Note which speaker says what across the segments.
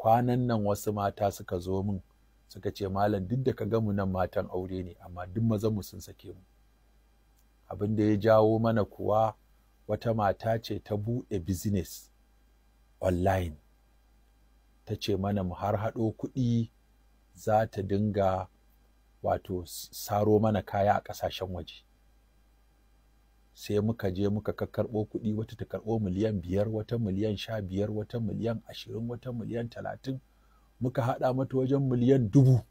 Speaker 1: kwanan nan wasu mata suka zo min suka ce malam duk da ka ga mu nan matan aure ne amma duk mazan mu sun sake mu. Abin da ya jawo mana kuwa wata mata ce ta buɗe business online, ta ce mana mu har haɗo kuɗi za ta dinga wato saro mana kaya a ƙasashen waje. Sai muka je muka karɓo kuɗi, wata ta karɓo miliyan 5, wata miliyan 15, wata miliyan 20, wata miliyan 30, muka haɗa mata wajen miliyan 1000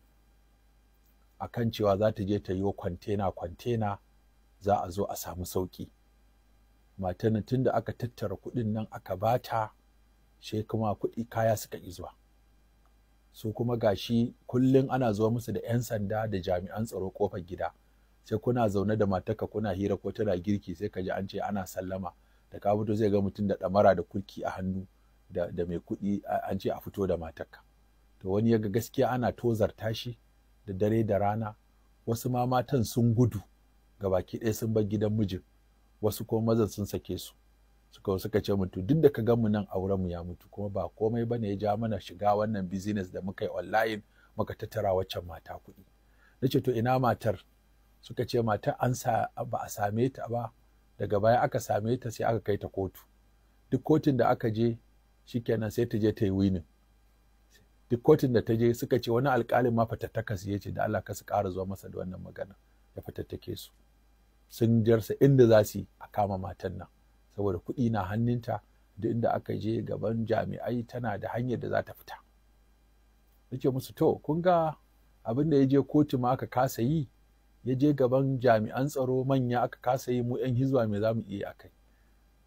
Speaker 1: akan cewa za ta je ta yi kwantena za a zo a samu sauƙi. Matan tun da aka tattara kuɗin nan aka bata, sai kuma kaya suka ƙi zuwa. Su kuma gashi kullum ana zuwa musu da 'yan sanda da jami'an tsaro ƙofar gida. Sai kuna zaune da matarka kuna hira ko tana girki sai ka ji an ce ana sallama, da ka fito zai ga mutum da ɗamara da kulki a hannu da mai kuɗi an ce a fito da matarka. To wani ya ga gaskiya ana tozarta shi da dare da rana. Wasu ma matan sun gudu gabaki ɗaya sun bar gidan mijin, wasu kuma mazan sun sake su. Suka ce mutu duk da ka gan mu nan auren mu ya mutu, kuma ba komai bane ya ja mana shiga wannan business da muka yi online, muka tattara waccan mata kuɗi. Nace to ina matar? Suka ce matar ba a same ta ba, daga baya aka same ta sai aka kai ta kotu. Duk kotun da aka je shikenan sai ta je ta yi winning. Duk kotun da ta je suka ce wani alƙalin ma fatattaka su yace da Allah ka su ƙara zuwa masa da wannan magana, ya fatattake su. Sun jarsa inda za su yi a kama matan nan, saboda kuɗi na hannunta, duk inda aka je gaban jami'ai tana da hanyar da za ta fita. Nace musu to kun ga abin da ya je kotu ma aka kasa yi, ya je gaban jami'an tsaro manya aka kasa yi, mu 'yan hizba me za mu iya akai?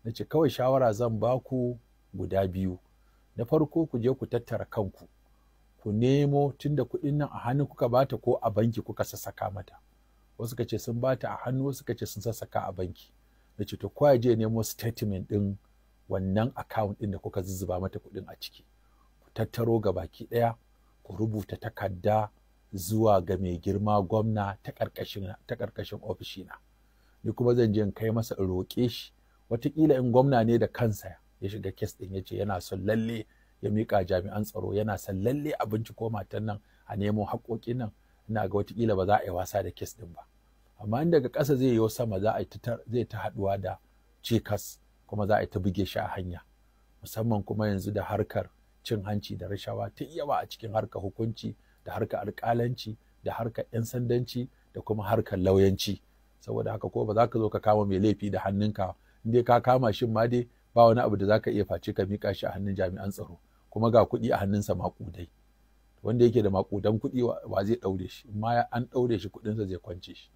Speaker 1: Nace kawai shawara zan ba ku guda biyu. Na farko ku je ku tattara kanku, ku nemo tunda kuɗin nan a hannu kuka bata ko a banki kuka sassaka mata. Wasu suka ce sun bata a hannu, wasu suka ce sun sassaka a banki. Nace to kowa je nemo statement ɗin wannan account ɗin da kuka zuzzuba mata kuɗin a ciki. Ku tattaro gabaki ɗaya, ku rubuta takarda zuwa ga mai girma gwamna ta ƙarƙashin ofishina. Ni kuma zan je in kai masa in roƙe shi, wataƙila in gwamna ne da kansa ya shiga kes ɗin ya ce yana son lalle ya miƙa jami'an tsaro, yana son lalle a binciko matan nan a nemo haƙoƙin nan, ina ga wataƙila ba za a yi wasa da kes ɗin ba. Amma in daga ƙasa zai yi sama zai ta haɗuwa da cikas, kuma za a yi ta buge shi a hanya. Musamman kuma yanzu da harkar cin hanci da rashawa ta yawa a cikin harkar hukunci, da harkar alƙalanci, da harkar 'yan sandanci, da kuma harkar lauyanci. Saboda haka ko ba za ka zo ka kama mai laifi da hannunka, in dai ka kama shi ma dai ba wani abu da za ka iya face ka miƙa shi a hannun jami'an tsaro, kuma ga kuɗi a hannunsa maƙudai. Wanda yake da maƙudan kuɗi wa zai ɗaure shi? In ma an ɗaure shi kuɗinsa zai kwance shi.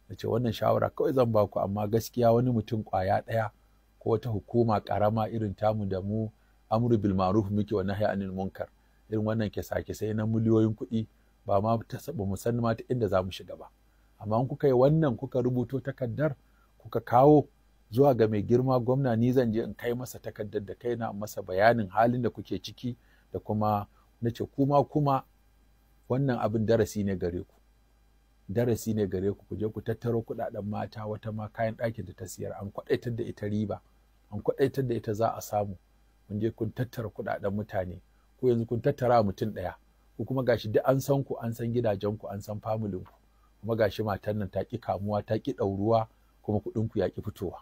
Speaker 1: Nace wannan shawara kawai zan ba ku, amma gaskiya wani mutum ƙwaya ɗaya ko wata hukuma ƙarama irin tamu da mu amru bil ma'ruf muke wa nahyi anil munkar, irin wannan kisa-kisai na miliyoyin kuɗi ba mu san ma ta inda za mu shiga ba. Amma in kuka yi wannan, kuka rubuto takardar kuka kawo zuwa ga mai girma gwamna, ni zan je in kai masa takardar da kaina, masa bayanin halin da kuke ciki, da kuma nace kuma wannan abin darasi ne gare ku. Darasi ne gare ku, ku je ku tattaro kuɗaɗen mata, wata ma kayan ɗakin da ta siyar an kwaɗaitar da ita riba, an kwaɗaitar da ita za a samu. Kun je kun tattara kuɗaɗen mutane, ko yanzu kun tattara mutum ɗaya, ko kuma gashi duk an san ku, an san gidajenku, an san familin ku, kuma gashi matan nan ta ƙi kamuwa, ta ƙi ɗauruwa, kuma kuɗin ku ya ƙi fitowa.